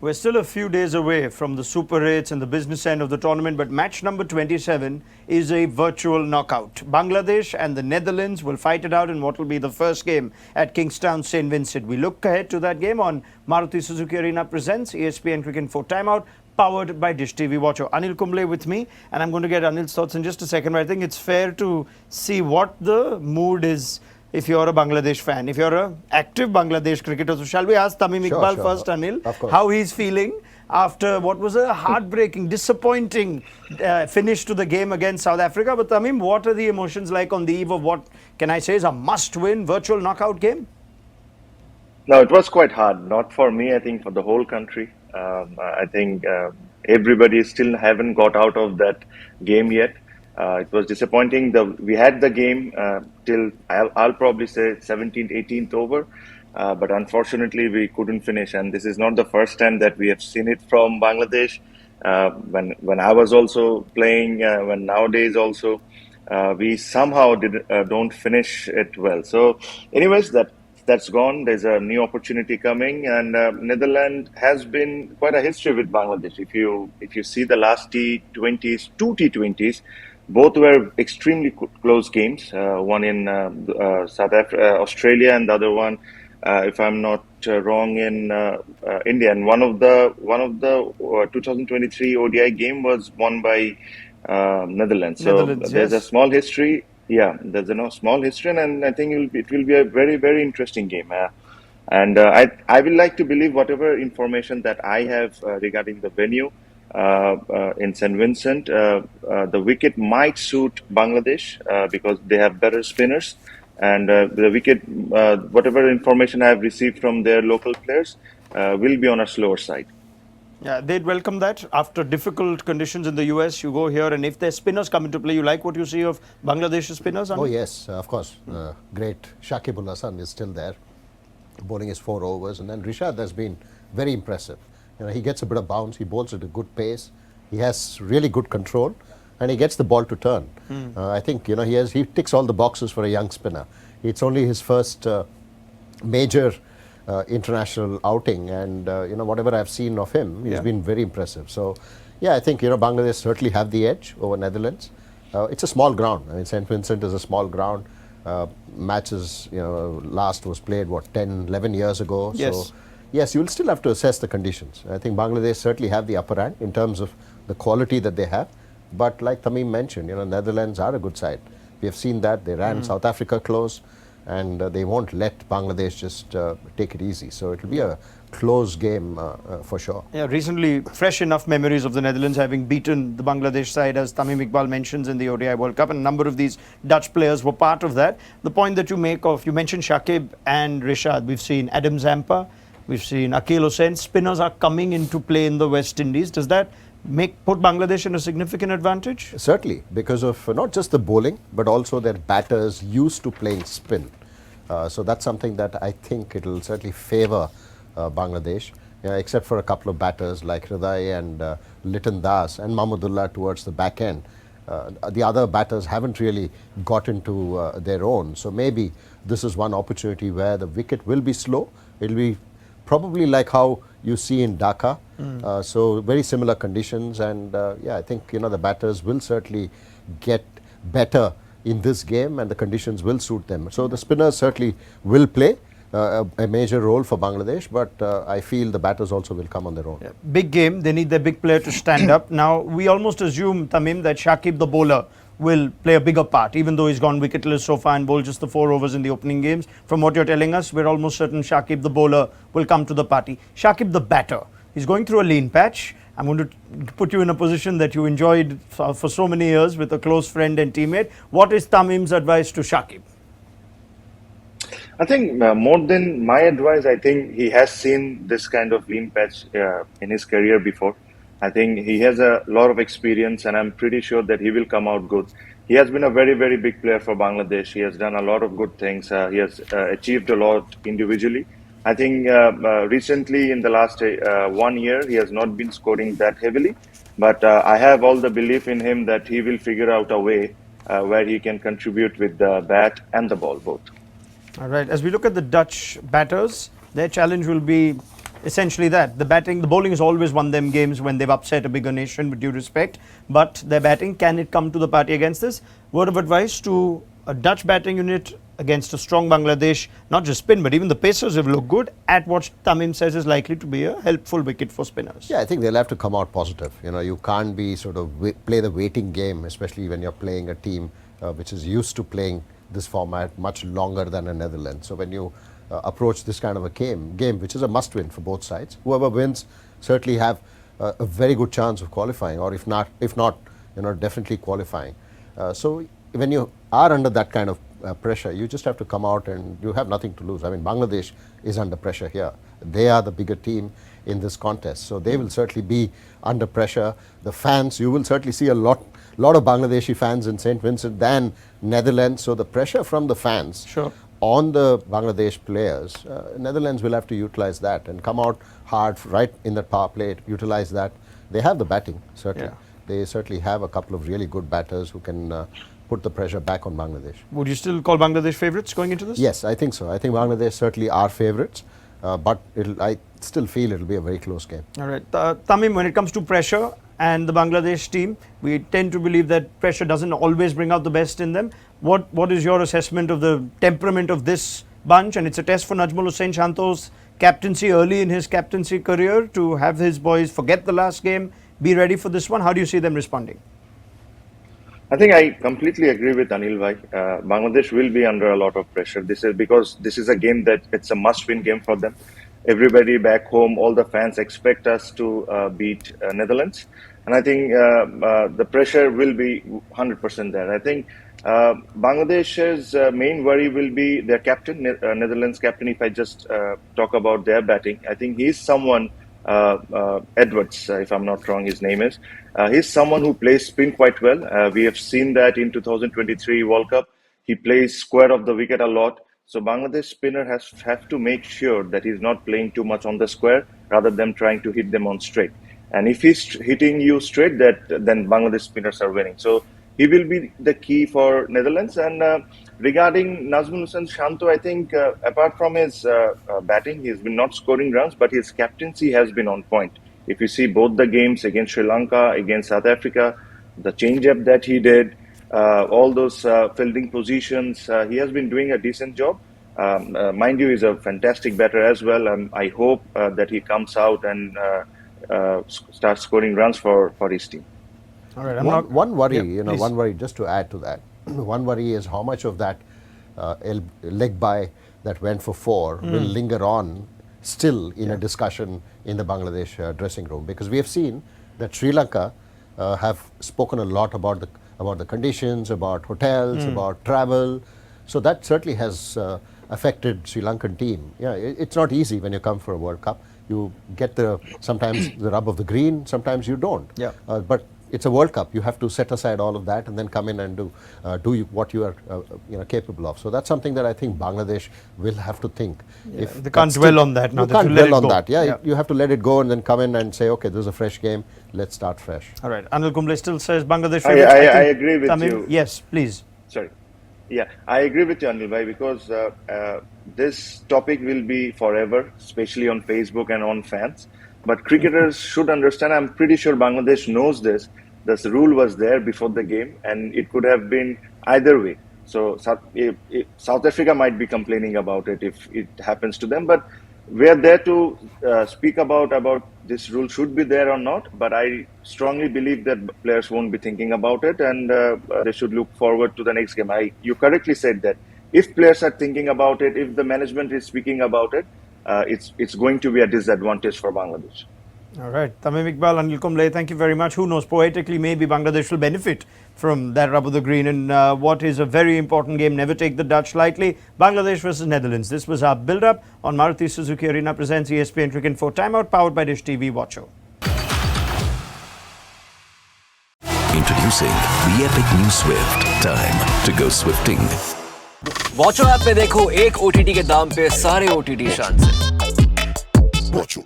We're still a few days away from the Super 8s and the business end of the tournament, but match number 27 is a virtual knockout. Bangladesh and the Netherlands will fight it out in what will be the first game at Kingstown St. Vincent. We look ahead to that game on Maruti Suzuki Arena presents ESPN Cricinfo Timeout, powered by Dish TV Watcher. Anil Kumble with me, and I'm going to get Anil's thoughts in just a second, but I think it's fair to see what the mood is if you're a Bangladesh fan, if you're an active Bangladesh cricketer. So shall we ask Tamim Iqbal first, Anil, how he's feeling after what was a heartbreaking, disappointing finish to the game against South Africa. But Tamim, what are the emotions like on the eve of what can I say is a must-win virtual knockout game? No, it was quite hard. Not for me, I think for the whole country. I think everybody still haven't got out of that game yet. It was disappointing. We had the game till I'll probably say 17th, 18th over, but unfortunately we couldn't finish. And this is not the first time that we have seen it from Bangladesh. When I was also playing, when nowadays also, we somehow don't finish it well. So, anyways, that's gone. There's a new opportunity coming, and Netherlands has been quite a history with Bangladesh. If you see the last T20s, two T20s. Both were extremely close games. One in Australia, and the other one, if I'm not wrong, in India. And one of the 2023 ODI game was won by Netherlands. So there's a small history. Yeah, there's a small history, and I think it will be a very, very interesting game. And I will like to believe whatever information that I have regarding the venue. In St. Vincent, the wicket might suit Bangladesh because they have better spinners, and the wicket, whatever information I have received from their local players, will be on a slower side. Yeah, they'd welcome that. After difficult conditions in the US, you go here, and if their spinners come into play, you like what you see of Bangladesh's spinners? Oh yes, of course. Great Shakib is still there, bowling his 4 overs, and then Rishad has been very impressive. He gets a bit of bounce, he bowls at a good pace, he has really good control, and he gets the ball to turn. I think he ticks all the boxes for a young spinner. It's only his first major international outing, and whatever I've seen of him, he's been very impressive. So yeah, I think Bangladesh certainly have the edge over Netherlands. It's a small ground. I mean, St. Vincent is a small ground. Matches last was played 10, 11 years ago. Yes. So yes, you will still have to assess the conditions. I think Bangladesh certainly have the upper hand in terms of the quality that they have. But like Tamim mentioned, Netherlands are a good side. We have seen that. They ran South Africa close, and they won't let Bangladesh just take it easy. So it will be a close game for sure. Yeah, recently, fresh enough memories of the Netherlands having beaten the Bangladesh side, as Tamim Iqbal mentions, in the ODI World Cup, and a number of these Dutch players were part of that. The point that you mentioned Shakib and Rishad. We've seen Adam Zampa. We've seen Akil Hussain. Spinners are coming into play in the West Indies. Does that put Bangladesh in a significant advantage? Certainly, because of not just the bowling, but also their batters used to playing spin. So that's something that I think it will certainly favour Bangladesh, except for a couple of batters like Hriday and Liton Das and Mahmudullah towards the back end. The other batters haven't really got into their own. So maybe this is one opportunity where the wicket will be slow. It will be probably like how you see in Dhaka. So very similar conditions, and yeah, I think the batters will certainly get better in this game, and the conditions will suit them. So the spinners certainly will play a major role for Bangladesh, but I feel the batters also will come on their own. Yeah. Big game, they need their big player to stand up. Now, we almost assume, Tamim, that Shakib the bowler will play a bigger part, even though he's gone wicketless so far and bowled just the 4 overs in the opening games. From what you're telling us, we're almost certain Shakib the bowler will come to the party. Shakib the batter, he's going through a lean patch. I'm going to put you in a position that you enjoyed for so many years with a close friend and teammate. What is Tamim's advice to Shakib? I think more than my advice, I think he has seen this kind of lean patch in his career before. I think he has a lot of experience, and I'm pretty sure that he will come out good. He has been a very, very big player for Bangladesh. He has done a lot of good things. He has achieved a lot individually. I think recently in the last 1 year, he has not been scoring that heavily. But I have all the belief in him that he will figure out a way where he can contribute with the bat and the ball both. All right. As we look at the Dutch batters, their challenge will be essentially that. The bowling has always won them games when they've upset a bigger nation, with due respect. But their batting, can it come to the party against this? Word of advice to a Dutch batting unit against a strong Bangladesh, not just spin, but even the pacers have looked good at what Tamim says is likely to be a helpful wicket for spinners. Yeah, I think they'll have to come out positive. You can't be sort of play the waiting game, especially when you're playing a team which is used to playing this format much longer than a Netherlands. So when you approach this kind of a game which is a must-win for both sides, whoever wins certainly have a very good chance of qualifying, or if not, definitely qualifying. So when you are under that kind of pressure, you just have to come out and you have nothing to lose. I mean, Bangladesh is under pressure here. They are the bigger team in this contest, so they will certainly be under pressure. The fans, you will certainly see a lot of Bangladeshi fans in St. Vincent than Netherlands. So the pressure from the fans on the Bangladesh players, Netherlands will have to utilize that and come out hard right in the power play, utilize that. They have the batting, certainly. Yeah. They certainly have a couple of really good batters who can put the pressure back on Bangladesh. Would you still call Bangladesh favourites going into this? Yes, I think so. I think Bangladesh certainly are favourites, but I still feel it will be a very close game. All right. Tamim, when it comes to pressure and the Bangladesh team, we tend to believe that pressure doesn't always bring out the best in them. What is your assessment of the temperament of this bunch? And it's a test for Najmul Hussain Shanto's captaincy early in his captaincy career to have his boys forget the last game, be ready for this one. How do you see them responding? I think I completely agree with Anil bhai. Bangladesh will be under a lot of pressure. This is because this is a game that it's a must-win game for them. Everybody back home, all the fans expect us to beat Netherlands, and I think the pressure will be 100% there. I think Bangladesh's main worry will be their captain, Netherlands captain. If I just talk about their batting, I think he's someone. Edwards, if I'm not wrong, his name is. He's someone who plays spin quite well. We have seen that in 2023 World Cup. He plays square of the wicket a lot. So Bangladesh spinner have to make sure that he's not playing too much on the square rather than trying to hit them on straight. And if he's hitting you straight, then Bangladesh spinners are winning. So he will be the key for Netherlands. And regarding Najmul Hussain Shanto, I think apart from his batting, he's been not scoring runs, but his captaincy has been on point. If you see both the games against Sri Lanka, against South Africa, the change-up that he did, all those fielding positions, he has been doing a decent job. Mind you, he's a fantastic batter as well. I hope that he comes out and starts scoring runs for his team. All right. One worry, please. one worry, just to add to that, one worry is how much of that leg by that went for 4 will linger on still in a discussion in the Bangladesh dressing room, because we have seen that Sri Lanka have spoken a lot about the conditions, about hotels, about travel. So that certainly has affected Sri Lankan team. Yeah, it's not easy when you come for a World Cup. You get sometimes the rub of the green, sometimes you don't. Yeah. But it's a World Cup. You have to set aside all of that and then come in and do what you are capable of. So that's something that I think Bangladesh will have to think. Yeah, if they can't dwell on that now. You can't dwell on that. Yeah, you have to let it go and then come in and say, okay, this is a fresh game. Let's start fresh. All right. Anil Kumble still says Bangladesh favorites. I agree with you. Yes, please. Sorry. Yeah, I agree with you, Anil bhai, because this topic will be forever, especially on Facebook and on fans. But cricketers should understand, I'm pretty sure Bangladesh knows this. This rule was there before the game, and it could have been either way. So South Africa might be complaining about it if it happens to them, but we are there to speak about this rule should be there or not. But I strongly believe that players won't be thinking about it, and they should look forward to the next game. You correctly said that if players are thinking about it, if the management is speaking about it, it's going to be a disadvantage for Bangladesh. All right. Tamim, Iqbal, Anil Kumble, thank you very much. Who knows, poetically, maybe Bangladesh will benefit from that rub of the green in what is a very important game. Never take the Dutch lightly. Bangladesh versus Netherlands. This was our build-up on Maruti Suzuki Arena presents ESPN Cricinfo Timeout, powered by Dish TV. Watch out. Introducing the epic new Swift. Time to go swifting. Watcho app पे देखो एक OTT के दाम पे सारे OTT शान से। Watch